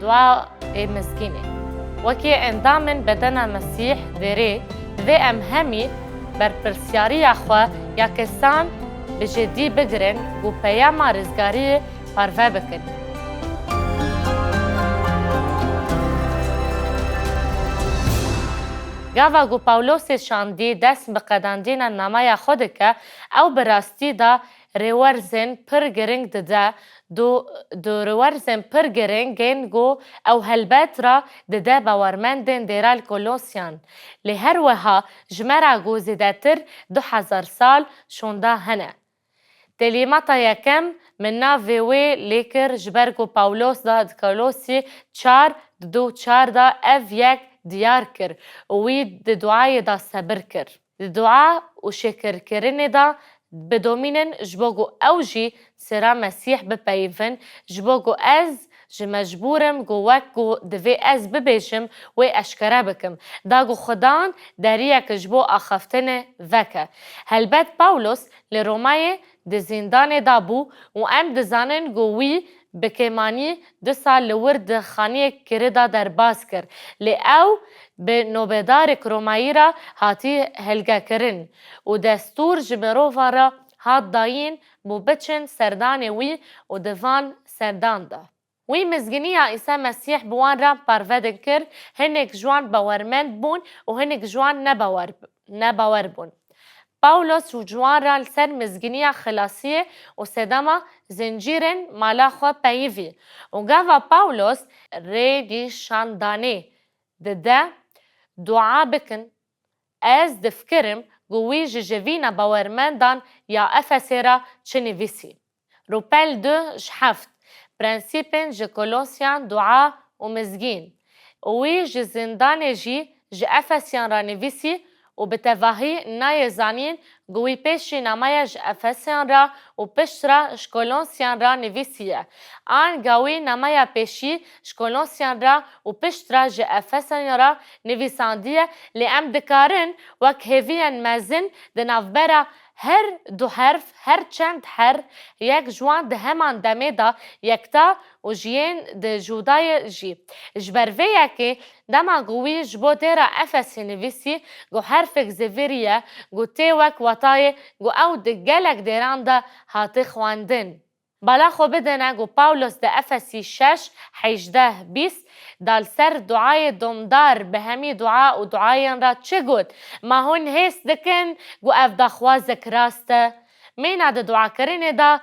دعاء مزگینه وکی اندامن بدن مسیح داره دوی ام همی بر پرسیاری اخوا یا کسان به جدی بگرن و پیام رزگاری پروه بکن. گاوا گو پاولوس شاندی دست به قداندین نامای خود که او براستی دا ریورزن پر گرنگ دده دو ریورزن پر گرنگین گو او هلبت را دده باورمندن دیرال کولوسیان لهر وها جمرا گو زیدتر 2000 سال شونده هنه. تلیماتا یکم من ناوی لیکر جبرگو پاولوس دا کولوسی 4:2 دا اف یک دیار کر وی دعای دا صبر کر دعا و شکر کرن دا بدومینن جبوگو اوجی سرا مسیح بپیون جبوگو از مجبورم گو وکو دوی از ببیشم و اشکره بکم دا گو خدان داریه که جبو آخفتن وکه هلبت پاولوس لرومای ده زندان دا بو و ام دزانن گو وی بکیمانی 2 سال لورد خانه کرده در باز کر لی او به نوبدار کرومایی را هاتی هلگه کرن و دستور جمروفا را هات داین بو بچن سردان وی و دوان سردان دا. وی مزگینی عیسی مسیح بوان را پرودن کر هنک جوان باورمند بون و هنک جوان نباور بون. پاولوس و جوان را لسر مزگینی خلاصیه و سدما زنجیرن مالا خوا پیوی و گاوا پاولوس ریدی شاندانه ده دعا بکن از دفکرم گوی جوینا باورمندان یا افسیرا چنی ویسی. روپل 2:7 پرنسیپن جکولوسیان دعا و مزگین وی جزندان جی افسیان را نویسی و به تواهی نای زانین گوی پیشی نمایش افسیان را و پشت را اشکولونسیان را نویسیه. آن گوی نمای پیشی اشکولونسیان را و پشت را افسیان را نویساندیه لی ام دکارن وک هیوین مزن دنافبرا هر 2 حرف هر چند هر یک جوان ده همان دمه دا یکتا و جین ده جودای جی جبروه یکی دما گوی جبو دیرا افسی نویسی گو حرفک زویریه گو تیوک وطای گو او ده گلک دیران دا هاتی خواندن. بالا خو بدنه گو پاولوس ده افسی 6:18-20 دال سر دعای دومدار به همی دعا و دعاین را چه گود ما هون هست دکن گو اف دا خوازک راسته مینا ده دعا کرنه دا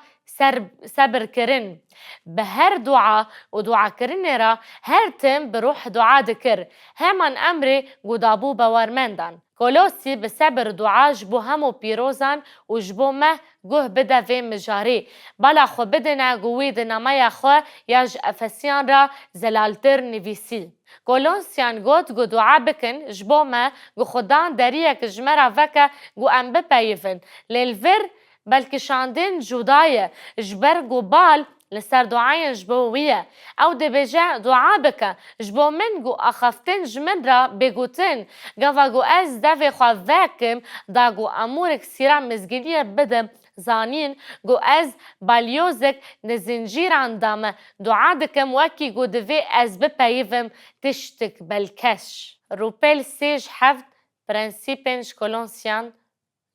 صبر کرن به هر دعا و دعا کرنه را هر تم بروح دعا دکر همان امر گو دابو باورمندان کولوسی به صبر دعا جبو همو پیروزان و جبو مه گوه بده و مجاری بالا خو بدنه گوی ده نمای خو یاج افسیان را زلالتر نویسی. کولوسیان گو دعا بکن جبو مه گو خدان داریه که جمرا وکه گو ام بپیفن لیلور بلکه شاندن جودایه جبر گو بال لسر دعاین جبویه او ده بجا دعا بکه جبو من گو اخفتن جمن را بگوتن گوا گو از دوی خواه وکم دا گو امورک سیرا مزگیلیه بدم زانین گو از بالیوزک نزنجیران دامه دعا دکم وکی گو دوی از بپیوم تشتک بلکش. روپل 3:7 پرنسیپن شکولونسیان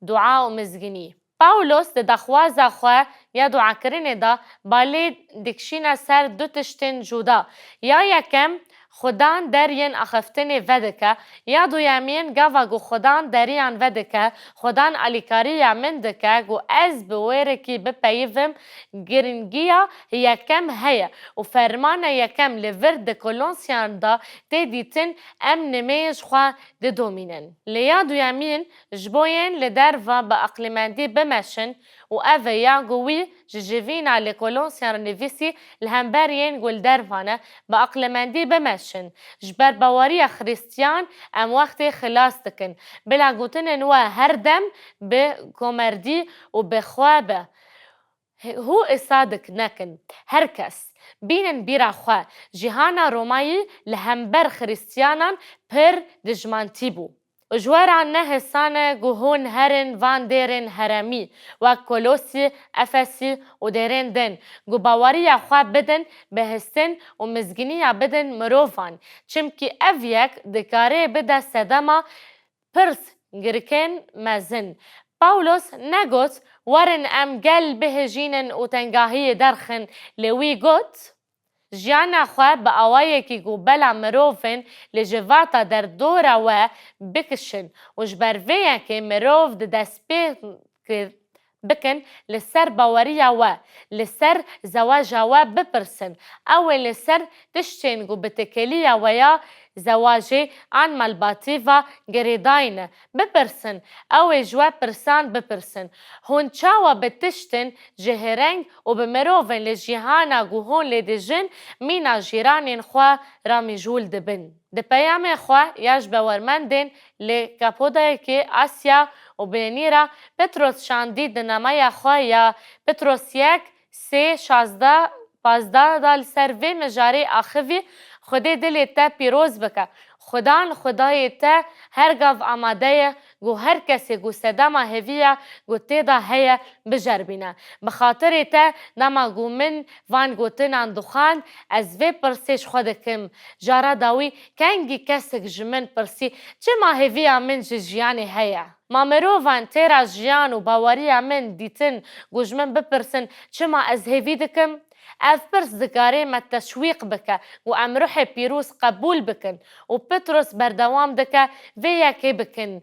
دعا و مزگینی پاولوس ده دخوازه خواه یا دعا کرنه دا بالی دکشین سر 2 تشتن جودا یا یکم خدان درین اخفتن ودکه یا دویمین گاوا گو خدان دریان ودکه خدان علیکاری یامن دکه گو از بویرکی بپیوم گرنگیا یکم هیا و فرمان یکم لورد کولونسیان دا تیدیتن ام نمیش خواه ده دومینن لیا دویمین جبوین لدر و با اقلیمندی بمشن و اوه یا گوی ججوینا لکولونسیان نویسی الهمبرین گل درفانه با اقلمندی بمشن جبر باوری خریستیان ام وقت خلاص دکن بلا گوتن نوه هر دم به کمردی و بخوابه هو اصادق نکن هر کس بینن بیرا خواه جهانا رومایی لهمبر خریستیانان پر دجمانتی بو جواران نه سانه گو هون هرن وان دیرن هرمی و کلوسی افسی و دیرن دن گو باوری خواه بدن بهستن و مزگینی بدن مروفان چمکی اویک دکاره بده سدما پرس گرکن مزن پاولوس نگوت ورن ام گل بهجینن و تنگاهی درخن لوی گوت جیانا خواه با آوائه که گو بلا مروفن لجواتا در دورا و بکشن و جبرویه که مروف ده دسپی بکن لسر باوریا و لسر زواجا و بپرسن او لسر تشتین گو بتکلیا و یا زواجه عن ملباتی و گریداین بپرسن او جوا پرسان بپرسن هون چاوا بتشتن جهرنگ و بمروفن لجیهانا گو هون لدجن مینا جیرانین خواه رامی جول دبن ده پیام خواه یاش باورمندن لکاپودای که آسیا و بینیرا پتروس شاندی دنمای خواه یا پتروس یک 3:16-15 دال سروی مجاری آخوی خودی دلی تا پیروز بکه خدای تا هر گاو آماده گو هر کسی گو صداما هویه گو تیدا هیا بجربینه بخاطر تا نما گو من وان گو تنان دخان از وی پرسیش خودکم جارا داوی کنگی کسک جمن پرسی چه ما هویه من جیانی هیا ما مروفان تیرا جیان و باوری من دیتن گو جمن بپرسن چه ما از هوی دکم اف برس دکاره ما تشویق بکه و ام روح پیروز قبول بکن و پتروس بردوام دکه ویا که بکن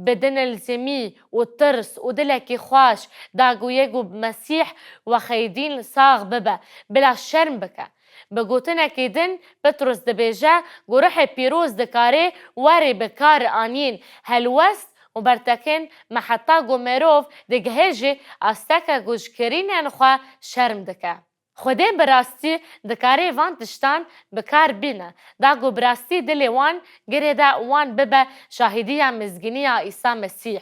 بدن الزمی و ترس و دلکی خواش داگویه گو مسیح و خیدین ساغ ببه بلا شرم بکه بگوتنه که دن پتروس دبیجه گو روح پیروز دکاره واری بکار آنین هلوست و برتکن محطا گو مروف دگهجه استکه گوشکرین انخواه شرم دکه خودی براستی دکاره وان تشتان بکار بینه دا گو براستی دلی وان گره دا وان ببه شاهدی مزگینی عیسی مسیح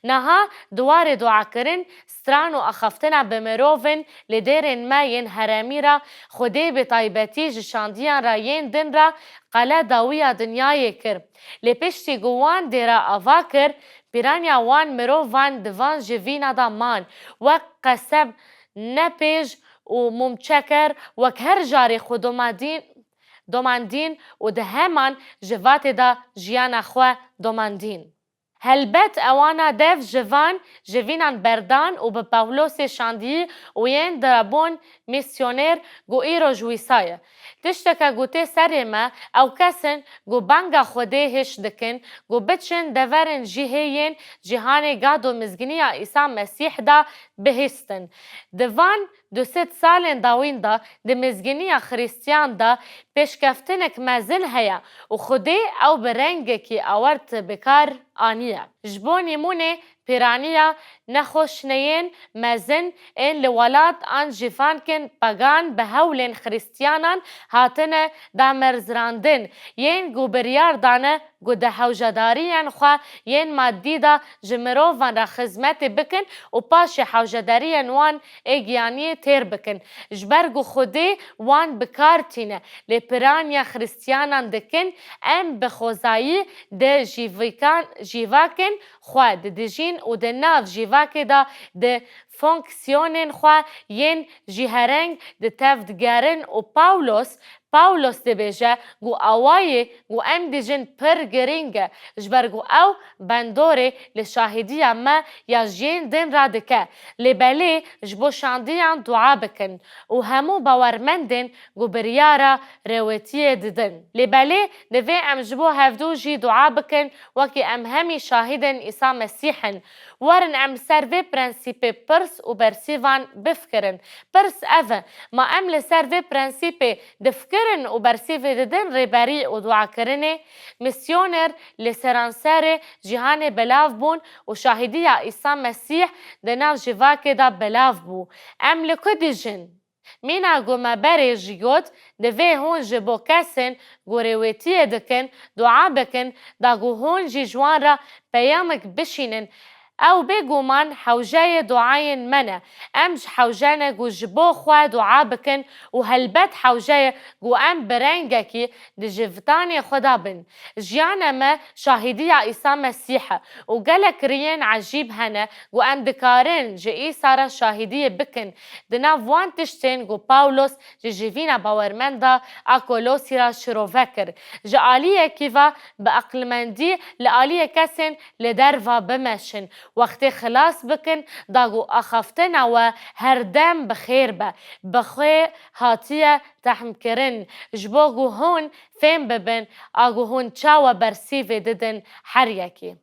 نها دوار دعا کرن ستران و اخفتنا بمروفن لدیرن ما ین هرمی را خودی به طایبتی جشاندیان را ین دن را قلا داویا دنیای کر لپشتی گوان دیرا آوا کر پیرانیا وان مروفان دوان جوینا دا مان و قصب نپیج و ممچکر و هر جاری خود دوماندین و ده همان جوات دا جیان خواه دوماندین. هلبت اوانا دف جوان جوینان بردان و به پاولوس شاندی و ین درابون میسیونر گو ایرو جویسایه. تشتکا گو تی سرما او کسن گو بانگا خوده هش دکن گو بچن دورن جیهین جهان گادو مزگنی عیسی مسیح دا بهستن. دوان 200 سالن داوین دا ده مزگنی خریستیان دا پیشکفتنک مزن هیا و خوده او برنگه کی آورت بکار آنیه. جبونی مونه پیرانیا نخوشنین مزن این لولات آن جیفان کن پگان به هولین خریستیانان هاتنه دا مرزراندن ین گوبریار دانه گو ده حوجداریان خواه ین مادی دا جمروفان را خزمت بکن و پاش حوجداریان وان ایگیانی تیر بکن جبرگو خوده وان بکارتینه لی پیرانیا خریستیانان دکن ام بخوزایی ده جیواکن خواه ده دجین و ده ناف جیواکه دا ده فونکسیونن خواه ین جیهرنگ ده تفدگرن و پاولوس ده بیجه گو آوائه گو ام دیجن پر گرینگه جبرگو او بندوره لشاهدی ما یا جین دن را دکه لباله جبو شاندیان دعا بکن و همو باورمندن گو بریارا رویتیه ددن لباله دوی ام جبو هفدو جی دعا بکن وکی ام همی شاهدن ایسا مسیحن ورن ام سروی پرنسیپی پرس و برسیوان بفکرن پرس اوه ما ام لسروی پرنسیپی دفکرن و برسیوی ددن ریباری و دعا کرنه میسیونر لسرانسر جهان بلاف بون و شاهدی عیسی مسیح دناو جواک دا بلاف بو ام لکو دیجن مینا گو مبری جیوت دوی هون جبو کسن گو رویتیه دکن دعا بکن دا گو هون جی جوان را پیامک بشینن او بگومان حوجه دعاین منه امج حوجانه گو جبو خواه دعا بکن و هلبت حوجه گو ام برنگه کی دجفتان خدا بن جیانه ما شاهدی عیسی مسیحه و گلک رین عجیب هنه گو ام دکارن جه ایسا را شاهدی بکن دنا وان تشتین گو پاولوس جه جوینا باورمندا اکولوسی را شروع فکر جه آلیه کیوا به اقلمندی لآلیه کسین لدروا بمشن وقتی خلاص بکن داگو اخفتن و هر دم بخیر بخیر هاتیه تحم کرن جبوگو هون فهم ببن آگو هون چاو برسیوه ددن هر یکی